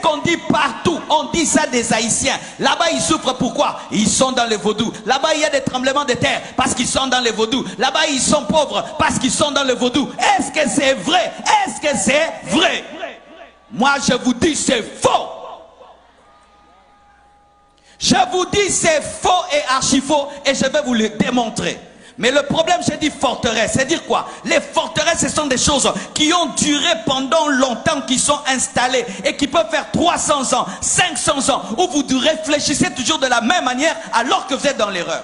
qu'on dit partout. On dit ça des Haïtiens. Là-bas, ils souffrent pourquoi? Ils sont dans le vaudou. Là-bas, il y a des tremblements de terre parce qu'ils sont dans le vaudou. Là-bas, ils sont pauvres parce qu'ils sont dans le vaudou. Est-ce que c'est vrai? Est-ce que c'est vrai? Moi, je vous dis, c'est faux. Je vous dis, c'est faux et archi faux et je vais vous le démontrer. Mais le problème, j'ai dit forteresse, c'est dire quoi? Les forteresses, ce sont des choses qui ont duré pendant longtemps, qui sont installées et qui peuvent faire 300 ans, 500 ans, où vous réfléchissez toujours de la même manière alors que vous êtes dans l'erreur.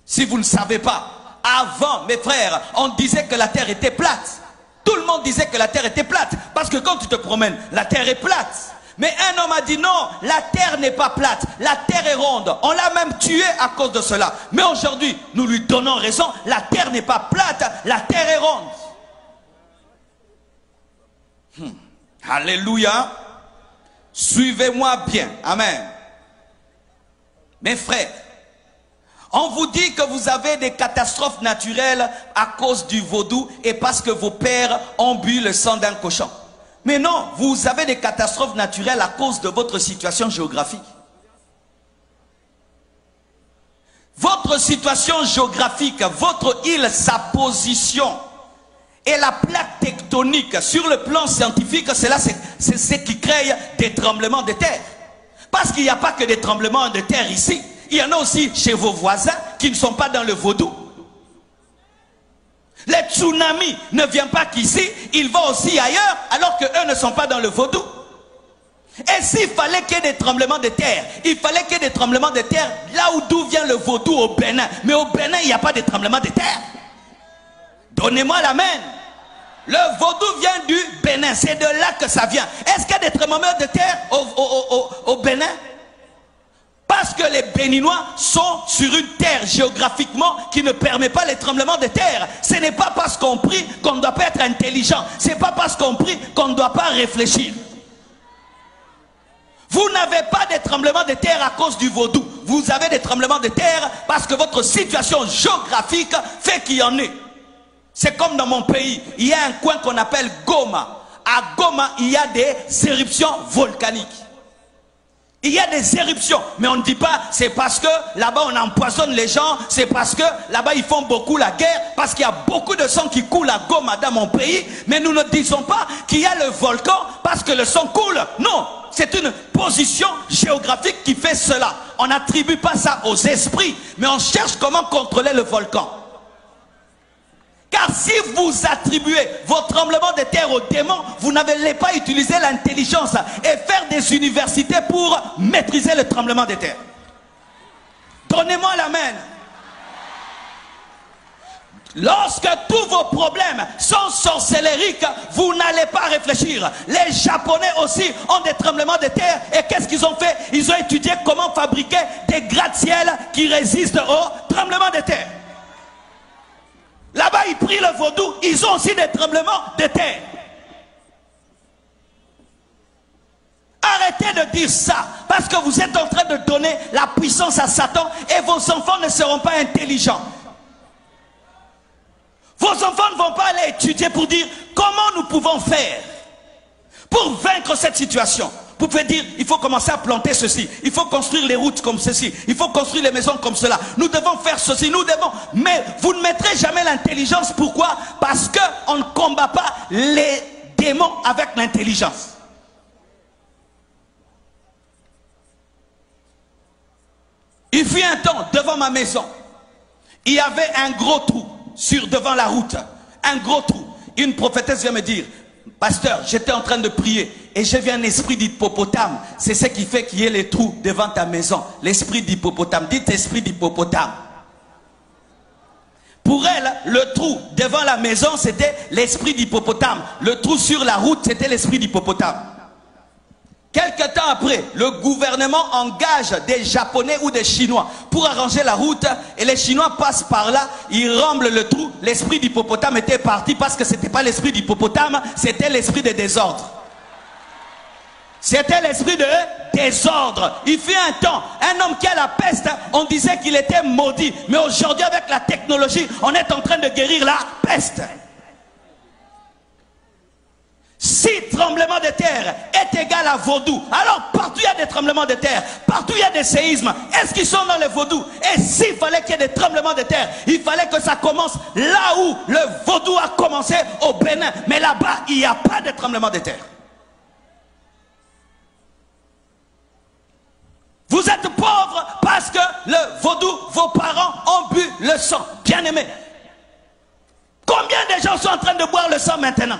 Si vous ne savez pas, avant, mes frères, on disait que la terre était plate. Tout le monde disait que la terre était plate, parce que quand tu te promènes, la terre est plate. Mais un homme a dit non, la terre n'est pas plate, la terre est ronde. On l'a même tué à cause de cela. Mais aujourd'hui, nous lui donnons raison, la terre n'est pas plate, la terre est ronde. Alléluia. Suivez-moi bien. Amen. Mes frères, on vous dit que vous avez des catastrophes naturelles à cause du vaudou et parce que vos pères ont bu le sang d'un cochon. Mais non, vous avez des catastrophes naturelles à cause de votre situation géographique. Votre situation géographique, votre île, sa position et la plaque tectonique sur le plan scientifique, c'est ce qui crée des tremblements de terre. Parce qu'il n'y a pas que des tremblements de terre ici. Il y en a aussi chez vos voisins qui ne sont pas dans le vaudou. Les tsunamis ne viennent pas qu'ici, ils vont aussi ailleurs, alors qu'eux ne sont pas dans le vaudou. Et s'il fallait qu'il y ait des tremblements de terre, il fallait qu'il y ait des tremblements de terre là d'où vient le vaudou au Bénin. Mais au Bénin, il n'y a pas de tremblements de terre. Donnez-moi l'amen. Le vaudou vient du Bénin, c'est de là que ça vient. Est-ce qu'il y a des tremblements de terre au Bénin? Parce que les Béninois sont sur une terre géographiquement qui ne permet pas les tremblements de terre. Ce n'est pas parce qu'on prie qu'on ne doit pas être intelligent. Ce n'est pas parce qu'on prie qu'on ne doit pas réfléchir. Vous n'avez pas de tremblements de terre à cause du vaudou. Vous avez des tremblements de terre parce que votre situation géographique fait qu'il y en ait. C'est comme dans mon pays. Il y a un coin qu'on appelle Goma. À Goma, il y a des éruptions volcaniques. Il y a des éruptions, mais on ne dit pas c'est parce que là-bas on empoisonne les gens, c'est parce que là-bas ils font beaucoup la guerre, parce qu'il y a beaucoup de sang qui coule à Goma dans mon pays, mais nous ne disons pas qu'il y a le volcan parce que le sang coule. Non, c'est une position géographique qui fait cela. On n'attribue pas ça aux esprits, mais on cherche comment contrôler le volcan. Car si vous attribuez vos tremblements de terre aux démons, vous n'allez pas utiliser l'intelligence et faire des universités pour maîtriser le tremblement de terre. Donnez-moi l'amen. Lorsque tous vos problèmes sont sorcellériques, vous n'allez pas réfléchir. Les Japonais aussi ont des tremblements de terre. Et qu'est-ce qu'ils ont fait? Ils ont étudié comment fabriquer des gratte-ciel qui résistent aux tremblements de terre. Là-bas, ils prient le vaudou, ils ont aussi des tremblements de terre. Arrêtez de dire ça, parce que vous êtes en train de donner la puissance à Satan et vos enfants ne seront pas intelligents. Vos enfants ne vont pas aller étudier pour dire comment nous pouvons faire pour vaincre cette situation. Vous pouvez dire, il faut commencer à planter ceci, il faut construire les routes comme ceci, il faut construire les maisons comme cela, nous devons faire ceci, nous devons... Mais vous ne mettrez jamais l'intelligence. Pourquoi? Parce qu'on ne combat pas les démons avec l'intelligence. Il fut un temps, devant ma maison, il y avait un gros trou devant la route, un gros trou. Une prophétesse vient me dire, pasteur, j'étais en train de prier et j'ai vu un esprit d'hippopotame. C'est ce qui fait qu'il y ait les trous devant ta maison. L'esprit d'hippopotame. Dites esprit d'hippopotame. Pour elle, le trou devant la maison, c'était l'esprit d'hippopotame. Le trou sur la route, c'était l'esprit d'hippopotame. Quelque temps après, le gouvernement engage des Japonais ou des Chinois pour arranger la route et les Chinois passent par là, ils remblent le trou. L'esprit d'hippopotame était parti parce que ce n'était pas l'esprit d'hippopotame, c'était l'esprit de désordre. C'était l'esprit de désordre. Il fut un temps, un homme qui a la peste, on disait qu'il était maudit. Mais aujourd'hui, avec la technologie, on est en train de guérir la peste. 6 tremblement de terre est égal à vaudou. Alors partout il y a des tremblements de terre, partout il y a des séismes. Est-ce qu'ils sont dans les vaudous? Et s'il fallait qu'il y ait des tremblements de terre, il fallait que ça commence là où le vaudou a commencé, au Bénin. Mais là-bas, il n'y a pas de tremblement de terre. Vous êtes pauvres parce que le vaudou, vos parents ont bu le sang. Bien aimé. Combien de gens sont en train de boire le sang maintenant?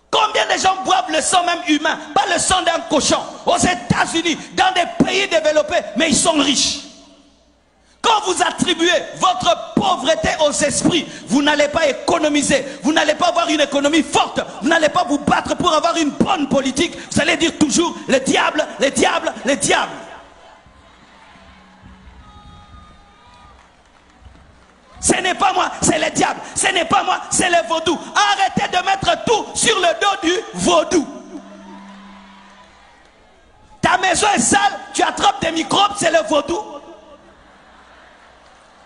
Combien de gens boivent le sang même humain, pas le sang d'un cochon? Aux États-Unis, dans des pays développés, mais ils sont riches. Quand vous attribuez votre pauvreté aux esprits, vous n'allez pas économiser, vous n'allez pas avoir une économie forte, vous n'allez pas vous battre pour avoir une bonne politique, vous allez dire toujours le diable, le diable, le diable. Ce n'est pas moi, c'est le diable. Ce n'est pas moi, c'est le vaudou. Arrêtez de mettre tout sur le dos du vaudou. Ta maison est sale, tu attrapes des microbes, c'est le vaudou.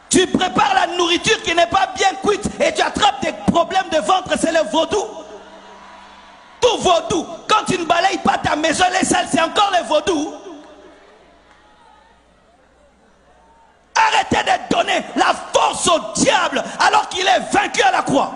Tu prépares la nourriture qui n'est pas bien cuite et tu attrapes des problèmes de ventre, c'est le vaudou. Tout vaudou. Quand tu ne balayes pas ta maison, elle est sale, c'est encore le vaudou. Arrêtez de donner la force au diable alors qu'il est vaincu à la croix.